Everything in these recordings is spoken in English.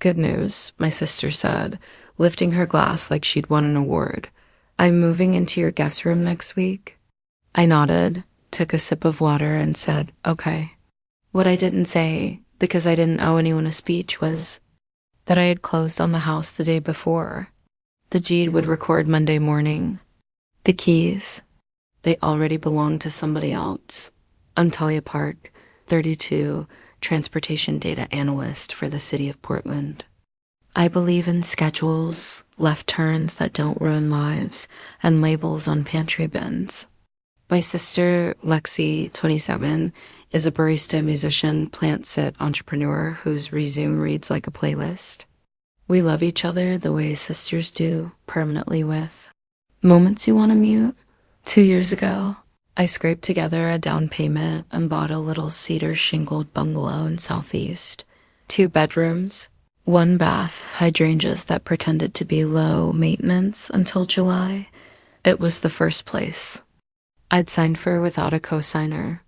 Good news, my sister said, lifting her glass like she'd won an award. I'm moving into your guest room next week. I nodded, took a sip of water, and said, okay. What I didn't say, because I didn't owe anyone a speech, was that I had closed on the house the day before. The deed would record Monday morning. The keys, they already belonged to somebody else. I'm Talia Park, 32, transportation data analyst for the city of Portland. I believe in schedules, left turns that don't ruin lives, and labels on pantry bins. My sister, Lexi, 27, is a barista, musician, plant sit entrepreneur whose resume reads like a playlist. We love each other the way sisters do, permanently with moments you want to mute. 2 years ago, I scraped together a down payment and bought a little cedar shingled bungalow in Southeast. 2 bedrooms, 1 bath, hydrangeas that pretended to be low maintenance until July. It was the first place I'd signed for without a cosigner.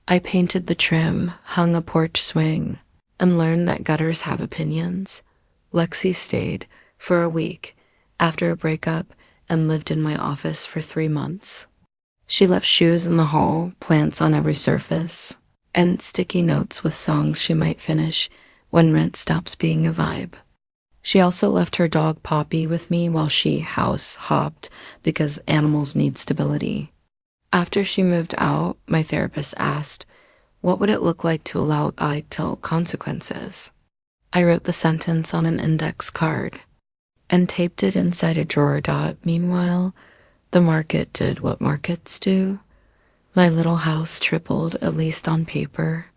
I painted the trim, hung a porch swing, and learned that gutters have opinions. Lexi stayed for a week after a breakup and lived in my office for 3 months. She left shoes in the hall, plants on every surface, and sticky notes with songs she might finish when rent stops being a vibe. She also left her dog Poppy with me while she house hopped because animals need stability. After she moved out, my therapist asked, what would it look like to allow idle consequences? I wrote the sentence on an index card and taped it inside a drawer. Meanwhile, the market did what markets do. My little house tripled, at least on paper.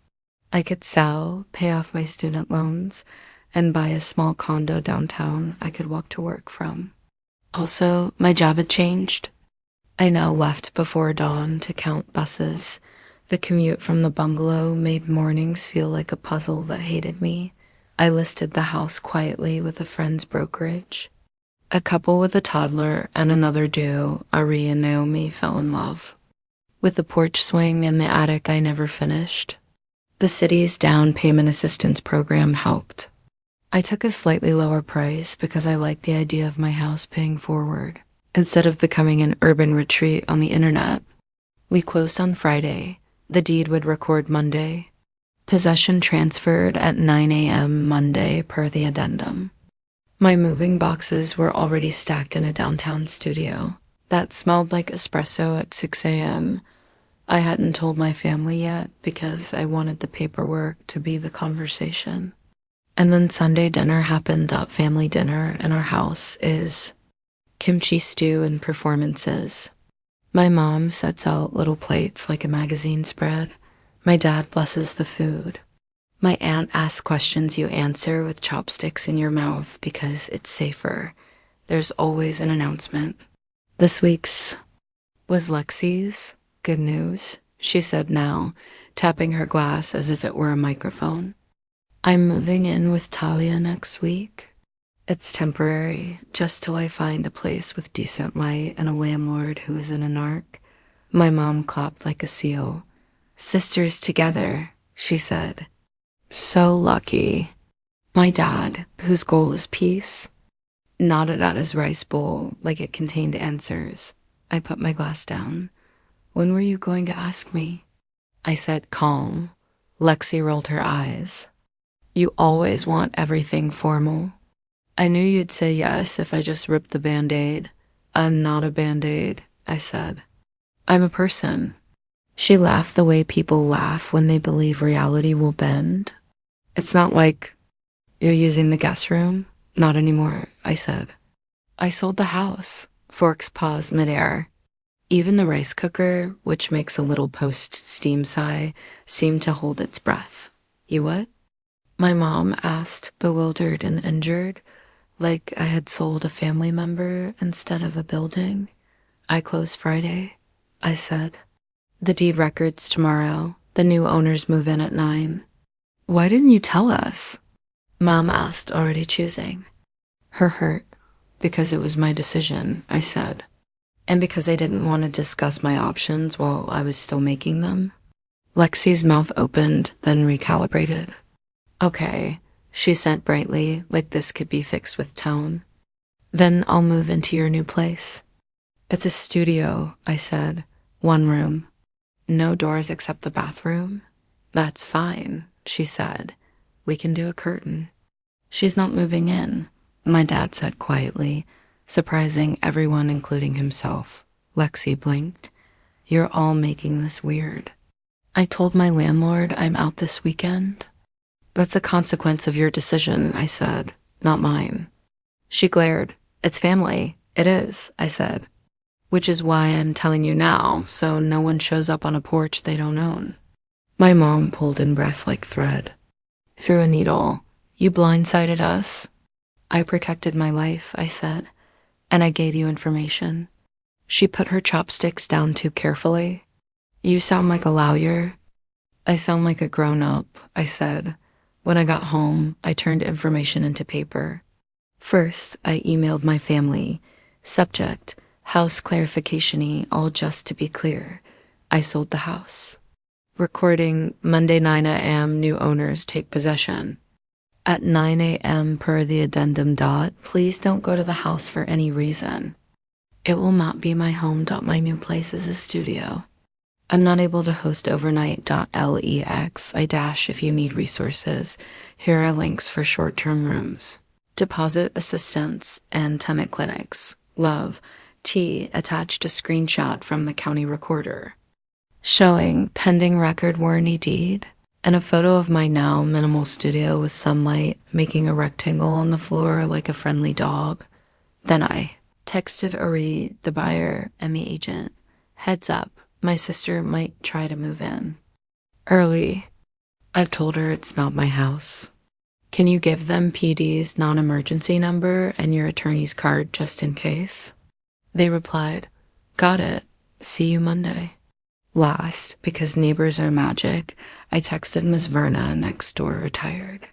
I could sell, pay off my student loans, and buy a small condo downtown I could walk to work from. Also, my job had changed. I now left before dawn to count buses. The commute from the bungalow made mornings feel like a puzzle that hated me. I listed the house quietly with a friend's brokerage. A couple with a toddler and another duo, Ari and Naomi, fell in love. With the porch swing in the attic I never finished. The city's down payment assistance program helped. I took a slightly lower price because I liked the idea of my house paying forward, instead of becoming an urban retreat on the internet. We closed on Friday. The deed would record Monday. Possession transferred at 9 a.m. Monday per the addendum. My moving boxes were already stacked in a downtown studio that smelled like espresso at 6 a.m. I hadn't told my family yet because I wanted the paperwork to be the conversation. And then Sunday dinner happened. Family dinner in our house is kimchi stew and performances. My mom sets out little plates like a magazine spread. My dad blesses the food. My aunt asks questions you answer with chopsticks in your mouth because it's safer. There's always an announcement. This week's was Lexi's. Good news, she said now, tapping her glass as if it were a microphone. I'm moving in with Talia next week. It's temporary, just till I find a place with decent light and a landlord who isn't a narc. My mom clapped like a seal. Sisters together, she said. So lucky. My dad, whose goal is peace, nodded at his rice bowl like it contained answers. I put my glass down. When were you going to ask me? I said calm. Lexi rolled her eyes. You always want everything formal. I knew you'd say yes if I just ripped the Band-Aid. I'm not a Band-Aid, I said. I'm a person. She laughed the way people laugh when they believe reality will bend. It's not like you're using the guest room. Not anymore, I said. I sold the house. Forks paused midair. Even the rice cooker, which makes a little post-steam sigh, seemed to hold its breath. You what? My mom asked, bewildered and injured, like I had sold a family member instead of a building. I close Friday, I said. The deed records tomorrow. The new owners move in at 9. Why didn't you tell us? Mom asked, already choosing. Her hurt. Because it was my decision, I said. And because I didn't want to discuss my options while I was still making them. Lexi's mouth opened, then recalibrated. Okay, she said brightly, like this could be fixed with tone. Then I'll move into your new place. It's a studio, I said. 1 room. No doors except the bathroom. That's fine, she said. We can do a curtain. She's not moving in, my dad said quietly, surprising everyone including himself. Lexi blinked. You're all making this weird. I told my landlord I'm out this weekend. That's a consequence of your decision, I said, not mine. She glared. It's family. It is, I said. Which is why I'm telling you now, so no one shows up on a porch they don't own. My mom pulled in breath like thread. Through a needle. You blindsided us. I protected my life, I said, and I gave you information. She put her chopsticks down too carefully. You sound like a lawyer. I sound like a grown-up, I said. When I got home, I turned information into paper. First, I emailed my family. Subject, house clarification-y, all just to be clear. I sold the house. Recording, Monday 9 a.m., new owners take possession. At 9 a.m. per the addendum . Please don't go to the house for any reason. It will not be my home. My new place is a studio. I'm not able to host overnight. Lex. I dash if you need resources. Here are links for short-term rooms. Deposit assistance and tenant clinics. Love. T. Attached a screenshot from the county recorder. Showing pending record warranty deed. And a photo of my now minimal studio with sunlight making a rectangle on the floor like a friendly dog. Then I texted Ari, the buyer, and the agent. Heads up, my sister might try to move in. Early. I've told her it's not my house. Can you give them PD's non-emergency number and your attorney's card just in case? They replied, got it. See you Monday. Last, because neighbors are magic, I texted Miss Verna, next door retired.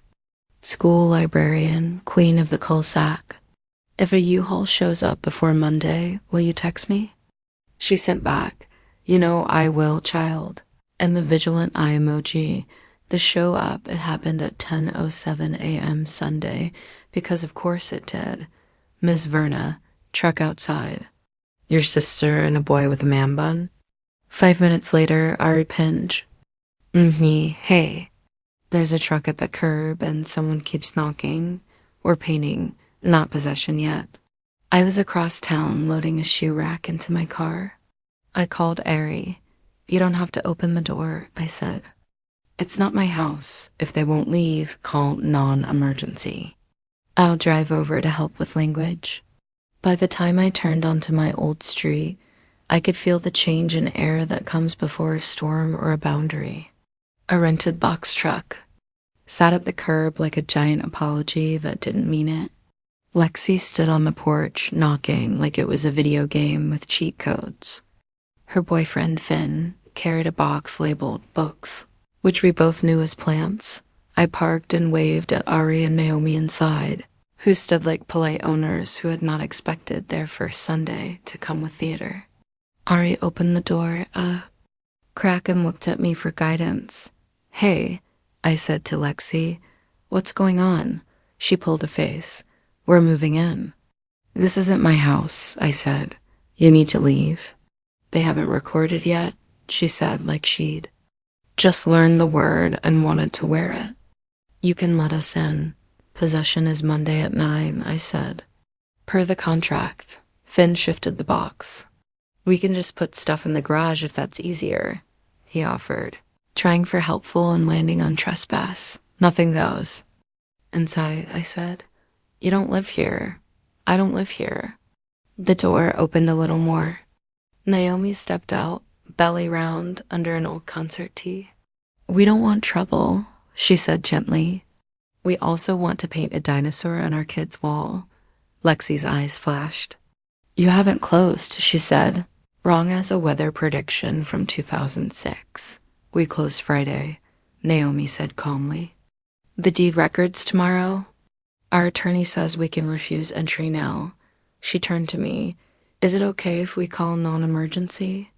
School librarian, queen of the cul-de-sac. If a U-Haul shows up before Monday, will you text me? She sent back, you know I will, child. And the vigilant eye emoji. The show up, it happened at 10:07 a.m. Sunday, because of course it did. Miss Verna, truck outside. Your sister and a boy with a man bun? 5 minutes later, Ari Pinge. Hey. There's a truck at the curb and someone keeps knocking. We're painting, not possession yet. I was across town loading a shoe rack into my car. I called Ari. You don't have to open the door, I said. It's not my house. If they won't leave, call non-emergency. I'll drive over to help with language. By the time I turned onto my old street, I could feel the change in air that comes before a storm or a boundary. A rented box truck sat at the curb like a giant apology that didn't mean it. Lexi stood on the porch, knocking like it was a video game with cheat codes. Her boyfriend, Finn, carried a box labeled books, which we both knew as plants. I parked and waved at Ari and Naomi inside, who stood like polite owners who had not expected their first Sunday to come with theater. Ari opened the door, crack and looked at me for guidance. Hey, I said to Lexi, what's going on? She pulled a face. We're moving in. This isn't my house, I said. You need to leave. They haven't recorded yet, she said like she'd just learned the word and wanted to wear it. You can let us in. Possession is Monday at 9, I said. Per the contract. Finn shifted the box. We can just put stuff in the garage if that's easier, he offered, trying for helpful and landing on trespass. Nothing goes. Inside, I said. You don't live here. I don't live here. The door opened a little more. Naomi stepped out, belly round, under an old concert tee. We don't want trouble, she said gently. We also want to paint a dinosaur on our kid's wall. Lexi's eyes flashed. You haven't closed, she said. Wrong as a weather prediction from 2006. We close Friday, Naomi said calmly. The deed records tomorrow? Our attorney says we can refuse entry now. She turned to me. Is it okay if we call non-emergency?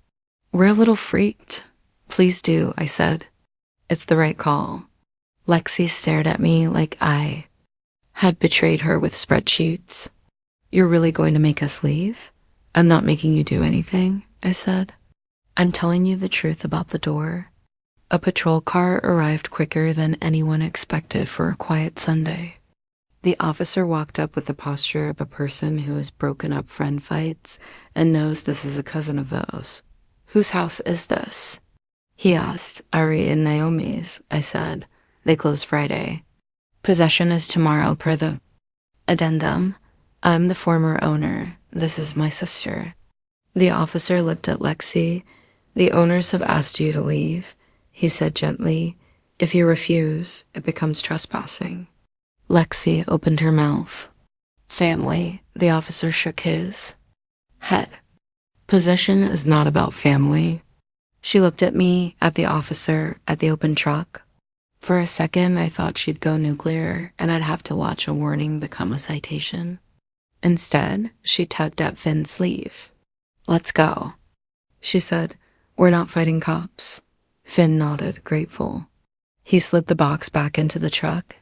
We're a little freaked. Please do, I said. It's the right call. Lexi stared at me like I had betrayed her with spreadsheets. You're really going to make us leave? I'm not making you do anything, I said. I'm telling you the truth about the door. A patrol car arrived quicker than anyone expected for a quiet Sunday. The officer walked up with the posture of a person who has broken up friend fights and knows this is a cousin of those. Whose house is this? He asked. Ari and Naomi's, I said. They close Friday. Possession is tomorrow per the addendum. I'm the former owner. This is my sister. The officer looked at Lexi. The owners have asked you to leave, he said gently. If you refuse, it becomes trespassing. Lexi opened her mouth. Family, the officer shook his head. Possession is not about family. She looked at me, at the officer, at the open truck. For a second, I thought she'd go nuclear and I'd have to watch a warning become a citation. Instead, she tugged at Finn's sleeve. Let's go, she said. We're not fighting cops. Finn nodded, grateful. He slid the box back into the truck.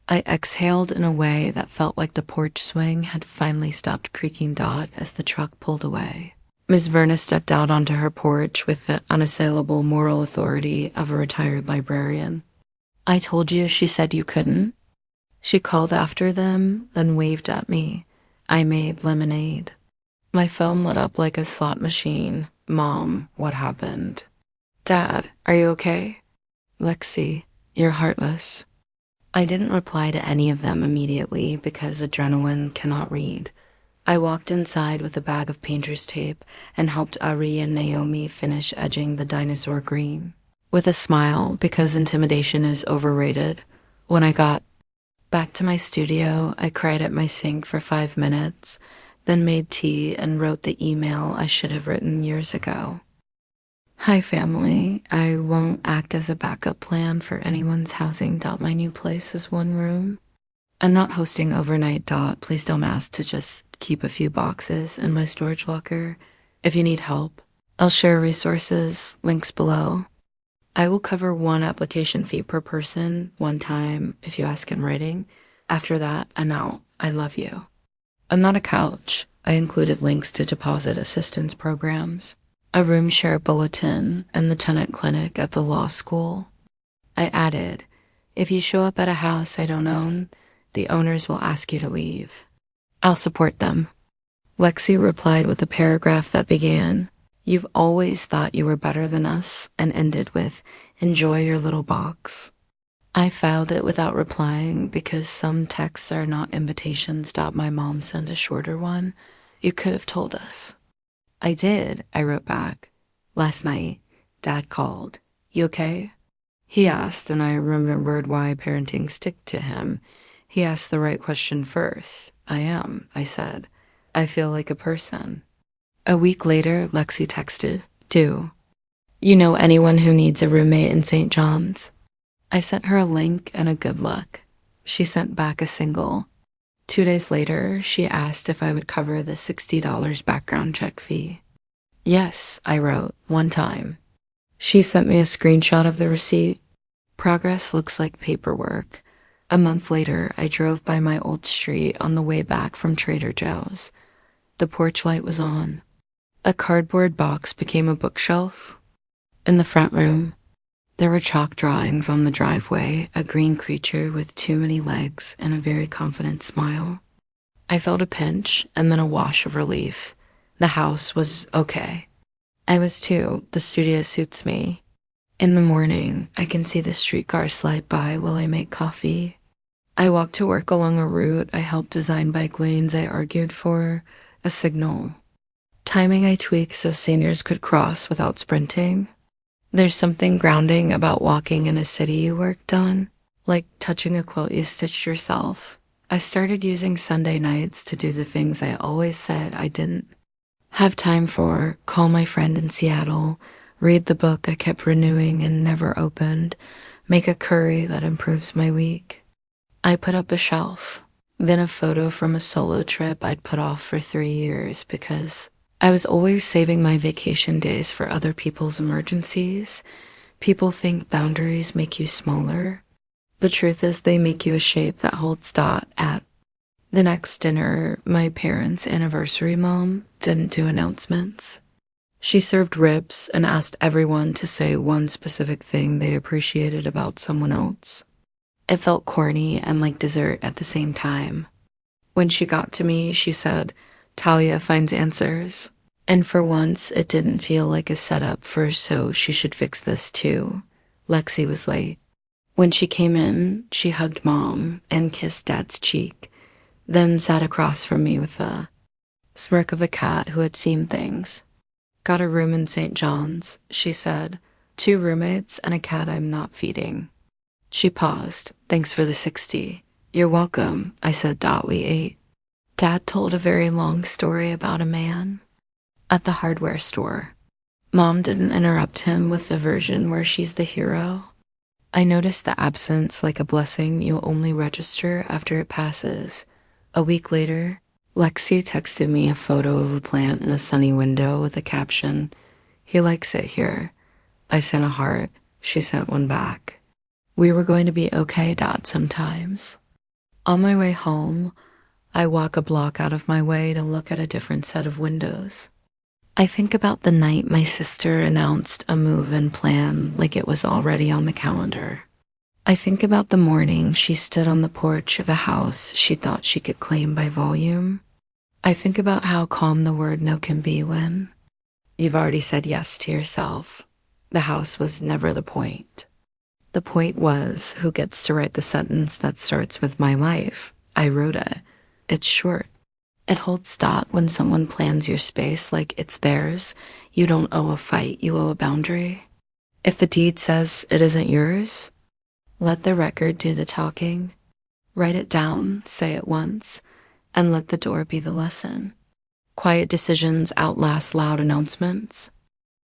I exhaled in a way that felt like the porch swing had finally stopped creaking dot as the truck pulled away. Miss Verna stepped out onto her porch with the unassailable moral authority of a retired librarian. I told you she said you couldn't. She called after them, then waved at me. I made lemonade. My phone lit up like a slot machine. Mom, what happened? Dad, are you okay? Lexi, you're heartless. I didn't reply to any of them immediately because adrenaline cannot read. I walked inside with a bag of painter's tape and helped Ari and Naomi finish edging the dinosaur green. With a smile, because intimidation is overrated. When I got back to my studio, I cried at my sink for 5 minutes, then made tea and wrote the email I should have written years ago. Hi, family. I won't act as a backup plan for anyone's housing. My new place is 1 room. I'm not hosting overnight. Please don't ask to just keep a few boxes in my storage locker. If you need help, I'll share resources, links below. I will cover 1 application fee per person, 1 time, if you ask in writing. After that, I'm out. I love you. I'm not a couch. I included links to deposit assistance programs, a room share bulletin, and the tenant clinic at the law school. I added, if you show up at a house I don't own, the owners will ask you to leave. I'll support them. Lexi replied with a paragraph that began, you've always thought you were better than us, and ended with, enjoy your little box. I filed it without replying because some texts are not invitations. My mom sent a shorter one. You could have told us. I did, I wrote back. Last night, Dad called. You okay? He asked, and I remembered why parenting stuck to him. He asked the right question first. I am, I said. I feel like a person. A week later, Lexi texted, do you know anyone who needs a roommate in St. John's? I sent her a link and a good luck. She sent back a single. 2 days later, she asked if I would cover the $60 background check fee. Yes, I wrote, 1 time. She sent me a screenshot of the receipt. Progress looks like paperwork. A month later, I drove by my old street on the way back from Trader Joe's. The porch light was on. A cardboard box became a bookshelf. In the front room, there were chalk drawings on the driveway, a green creature with too many legs and a very confident smile. I felt a pinch and then a wash of relief. The house was okay. I was too. The studio suits me. In the morning, I can see the streetcar slide by while I make coffee. I walk to work along a route I helped design bike lanes I argued for, a signal. Timing I tweak so seniors could cross without sprinting. There's something grounding about walking in a city you worked on, like touching a quilt you stitched yourself. I started using Sunday nights to do the things I always said I didn't have time for, call my friend in Seattle, read the book I kept renewing and never opened, make a curry that improves my week. I put up a shelf, then a photo from a solo trip I'd put off for 3 years because I was always saving my vacation days for other people's emergencies. People think boundaries make you smaller. The truth is, they make you a shape that holds dot at. The next dinner, my parents' anniversary, mom didn't do announcements. She served ribs and asked everyone to say one specific thing they appreciated about someone else. It felt corny and like dessert at the same time. When she got to me, she said, "Talia finds answers." And for once, it didn't feel like a setup for "so she should fix this too." Lexi was late. When she came in, she hugged mom and kissed dad's cheek, then sat across from me with the smirk of a cat who had seen things. "Got a room in St. John's," she said. "2 roommates and a cat I'm not feeding." She paused. "Thanks for the 60. "You're welcome," I said. We ate. Dad told a very long story about a man at the hardware store. Mom didn't interrupt him with the version where she's the hero. I noticed the absence like a blessing you only register after it passes. A week later, Lexi texted me a photo of a plant in a sunny window with a caption, "He likes it here." I sent a heart. She sent one back. We were going to be okay, Dad, sometimes. On my way home, I walk a block out of my way to look at a different set of windows. I think about the night my sister announced a move-in plan like it was already on the calendar. I think about the morning she stood on the porch of a house she thought she could claim by volume. I think about how calm the word no can be when you've already said yes to yourself. The house was never the point. The point was who gets to write the sentence that starts with "my life." I wrote it. It's short. It holds dot when someone plans your space like it's theirs. You don't owe a fight, you owe a boundary. If the deed says it isn't yours, let the record do the talking. Write it down, say it once, and let the door be the lesson. Quiet decisions outlast loud announcements.